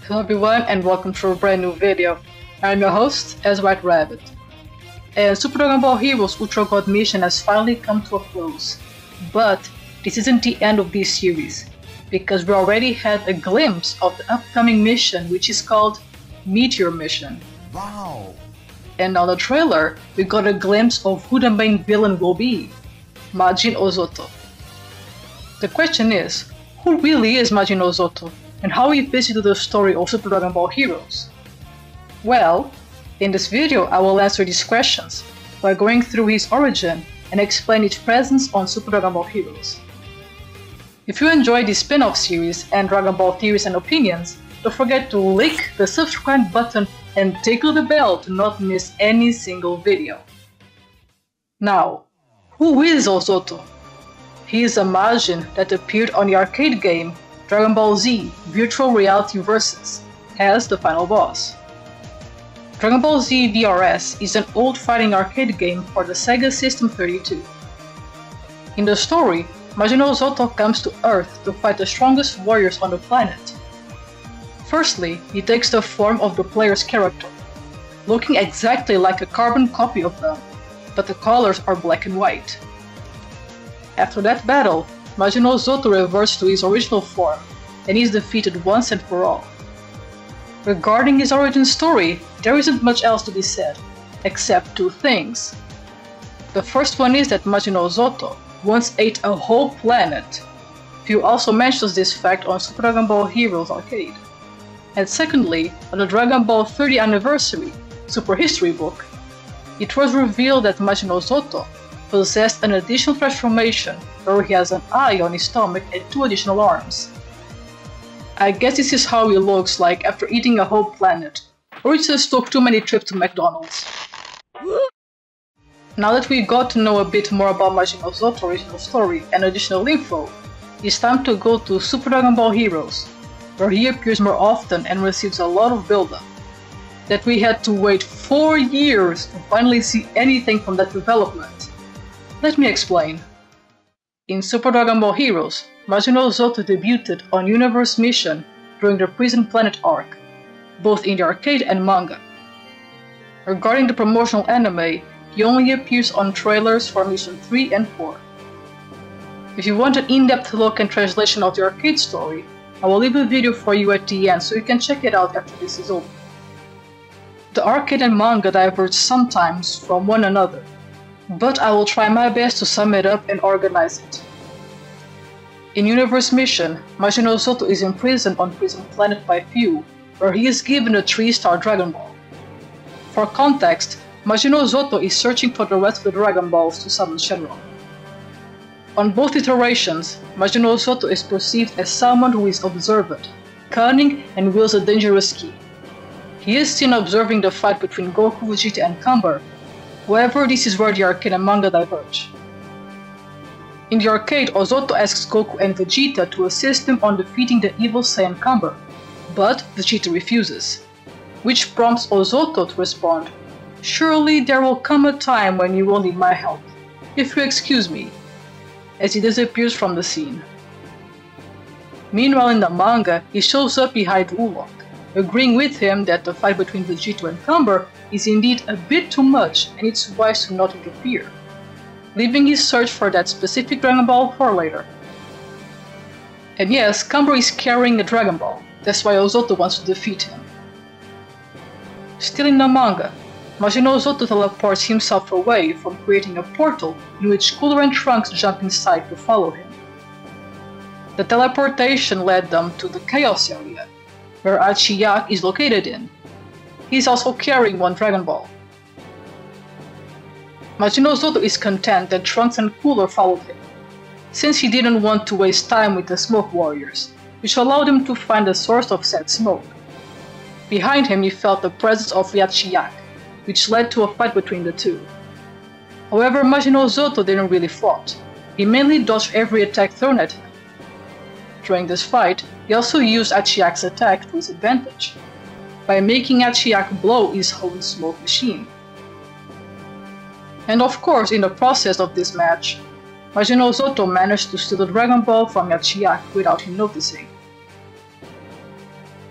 Hello everyone and welcome to a brand new video. I'm your host, AzuriteRabbit. And Super Dragon Ball Heroes Ultra God mission has finally come to a close. But this isn't the end of this series, because we already had a glimpse of the upcoming mission, which is called Meteor Mission. Wow! And on the trailer, we got a glimpse of who the main villain will be, Majin Ozotto. The question is, who really is Majin Ozotto, and how he fits into the story of Super Dragon Ball Heroes? Well, in this video I will answer these questions by going through his origin and explain its presence on Super Dragon Ball Heroes. If you enjoyed this spin-off series and Dragon Ball theories and opinions, don't forget to click the subscribe button and tickle the bell to not miss any single video. Now, who is Ozotto? He is a Majin that appeared on the arcade game Dragon Ball Z Virtual Reality Versus as the final boss. Dragon Ball Z V.R.S. is an old fighting arcade game for the Sega System 32. In the story, Majin Ozotto comes to Earth to fight the strongest warriors on the planet. Firstly, he takes the form of the player's character, looking exactly like a carbon copy of them, but the colors are black and white. After that battle, Majin Ozotto reverts to his original form and is defeated once and for all. Regarding his origin story, there isn't much else to be said, except two things. The first one is that Majin Ozotto once ate a whole planet. Few also mentions this fact on Super Dragon Ball Heroes arcade. And secondly, on the Dragon Ball 30th Anniversary Super History book, it was revealed that Majin Ozotto possessed an additional transformation where he has an eye on his stomach and 2 additional arms. I guess this is how he looks like after eating a whole planet, or he just took too many trips to McDonald's. Now that we got to know a bit more about Majin Ozotto's original story and additional info, it's time to go to Super Dragon Ball Heroes, where he appears more often and receives a lot of build-up. That we had to wait 4 years to finally see anything from that development. Let me explain. In Super Dragon Ball Heroes, Majin Ozotto debuted on Universe Mission during the Prison Planet arc, both in the arcade and manga. Regarding the promotional anime, he only appears on trailers for Mission 3 and 4. If you want an in-depth look and translation of the arcade story, I will leave a video for you at the end so you can check it out after this is over. The arcade and manga diverge sometimes from one another, but I will try my best to sum it up and organize it. In Universe Mission, Majin Ozotto is imprisoned on Prison Planet by Few, where he is given a 3-star Dragon Ball. For context, Majin Ozotto is searching for the rest of the Dragon Balls to summon Shenron. On both iterations, Majin Ozotto is perceived as someone who is observant, cunning, and wields a dangerous ki. He is seen observing the fight between Goku, Vegeta, and Camber. However, this is where the arcade and manga diverge. In the arcade, Ozotto asks Goku and Vegeta to assist him on defeating the evil Saiyan Camber, but Vegeta refuses, which prompts Ozotto to respond, "Surely there will come a time when you will need my help, if you excuse me," as he disappears from the scene. Meanwhile in the manga, he shows up behind Ulok, agreeing with him that the fight between Vegeta and Camber is indeed a bit too much and it's wise to not interfere, leaving his search for that specific Dragon Ball for later. And yes, Camber is carrying a Dragon Ball, that's why Ozotto wants to defeat him. Still in the manga, Majin Ozotto teleports himself away from creating a portal in which Cooler and Trunks jump inside to follow him. The teleportation led them to the Chaos area, where Achiyak is located in. He is also carrying 1 Dragon Ball. Majin Ozotto is content that Trunks and Cooler followed him, since he didn't want to waste time with the Smoke Warriors, which allowed him to find the source of said smoke. Behind him he felt the presence of Achiyak, which led to a fight between the two. However, Majin Ozotto didn't really fight. He mainly dodged every attack thrown at him. During this fight, he also used Achiyak's attack to his advantage, by making Achiyak blow his own smoke machine. And of course, in the process of this match, Majin Ozotto managed to steal the Dragon Ball from Achiyak without him noticing.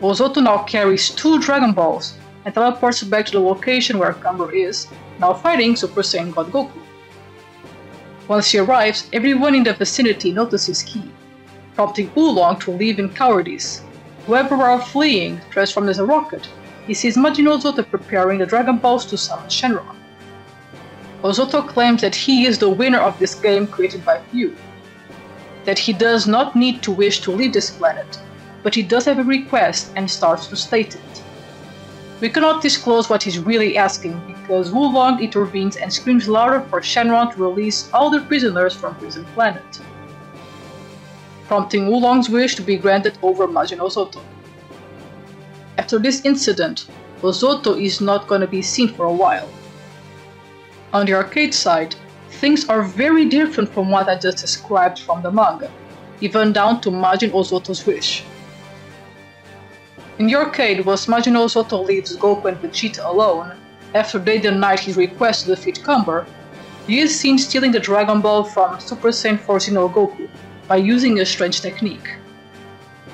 Ozotto now carries 2 Dragon Balls and teleports back to the location where Camber is, now fighting Super Saiyan God Goku. Once he arrives, everyone in the vicinity notices Ki, prompting Oolong to leave in cowardice. However, while fleeing, transformed as a rocket, he sees Majin Ozotto preparing the Dragon Balls to summon Shenron. Ozotto claims that he is the winner of this game created by few, that he does not need to wish to leave this planet, but he does have a request and starts to state it. We cannot disclose what he's really asking because Oolong intervenes and screams louder for Shenron to release all the prisoners from Prison Planet, prompting Oolong's wish to be granted over Majin Ozotto. After this incident, Ozotto is not going to be seen for a while. On the arcade side, things are very different from what I just described from the manga, even down to Majin Ozotto's wish. In the arcade, once Majin Ozotto leaves Goku and Vegeta alone, after they denied his request to defeat Camber, he is seen stealing the Dragon Ball from Super Saiyan 4 Xeno Goku by using a strange technique.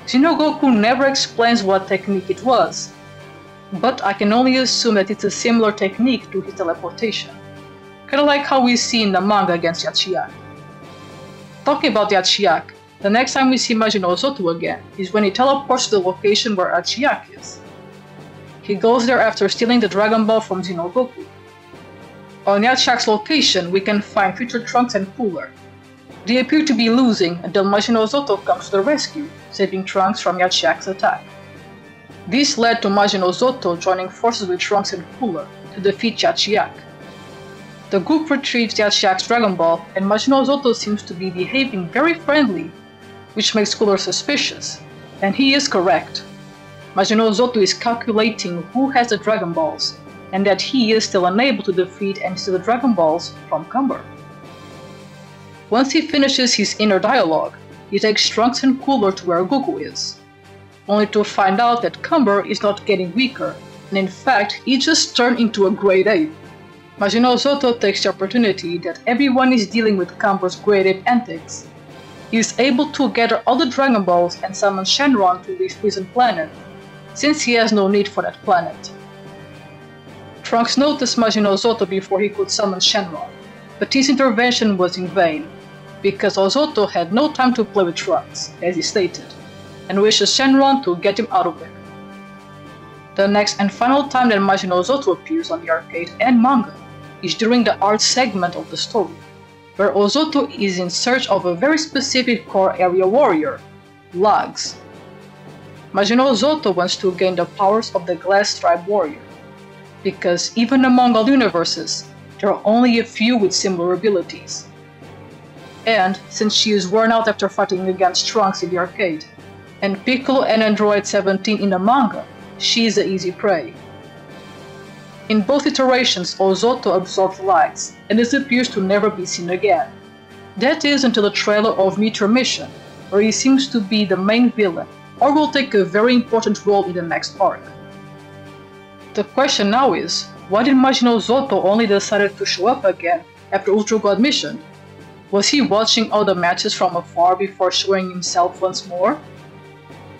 Xeno Goku never explains what technique it was, but I can only assume that it's a similar technique to his teleportation, kinda like how we see in the manga against Yachiak. Talking about Yachiak, the next time we see Majin Ozotto again is when he teleports to the location where Yachiak is. He goes there after stealing the Dragon Ball from Xeno Goku. On Yachiak's location, we can find future Trunks and Cooler. They appear to be losing until Majin Ozotto comes to the rescue, saving Trunks from Yachiak's attack. This led to Majin Ozotto joining forces with Trunks and Cooler to defeat Yachiak. The group retrieves Yachiak's Dragon Ball, and Majin Ozotto seems to be behaving very friendly, which makes Cooler suspicious, and he is correct. Majin Ozotto is calculating who has the Dragon Balls, and that he is still unable to defeat and steal the Dragon Balls from Camber. Once he finishes his inner dialogue, he takes Trunks and Cooler to where Goku is, only to find out that Camber is not getting weaker, and in fact he just turned into a Great Ape. Majin Ozotto takes the opportunity that everyone is dealing with Camber's Great Ape antics. He is able to gather all the Dragon Balls and summon Shenron to leave Prison Planet, since he has no need for that planet. Trunks noticed Majin Ozotto before he could summon Shenron, but his intervention was in vain, because Ozotto had no time to play with Trunks, as he stated, and wishes Shenron to get him out of there. The next and final time that Majin Ozotto appears on the arcade and manga is during the art segment of the story, where Ozotto is in search of a very specific core area warrior, Lags. Majin Ozotto wants to gain the powers of the Glass Tribe warrior, because even among all universes, there are only a few with similar abilities. And since she is worn out after fighting against Trunks in the arcade, and Piccolo and Android 17 in the manga, she is an easy prey. In both iterations, Ozotto absorbed Lags and disappears to never be seen again. That is until the trailer of Meteor Mission, where he seems to be the main villain, or will take a very important role in the next arc. The question now is, why did Majin Ozotto only decided to show up again after Ultra God Mission? Was he watching all the matches from afar before showing himself once more?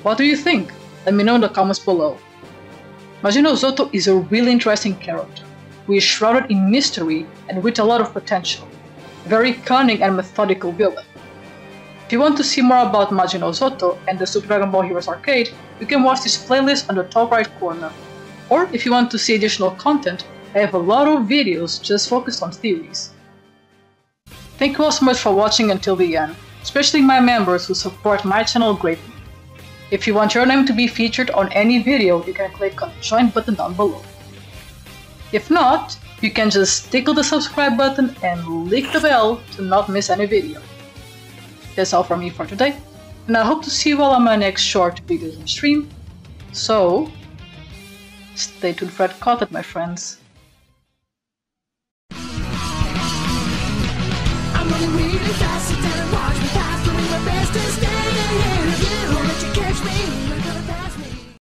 What do you think? Let me know in the comments below. Majin Ozotto is a really interesting character, who is shrouded in mystery and with a lot of potential. Very cunning and methodical villain. If you want to see more about Majin Ozotto and the Super Dragon Ball Heroes arcade, you can watch this playlist on the top right corner. Or if you want to see additional content, I have a lot of videos just focused on theories. Thank you all so much for watching until the end, especially my members who support my channel greatly. If you want your name to be featured on any video, you can click on the join button down below. If not, you can just tickle the subscribe button and click the bell to not miss any video. That's all from me for today, and I hope to see you all on my next short videos and stream. So, stay tuned for that content, my friends. I'm really fast.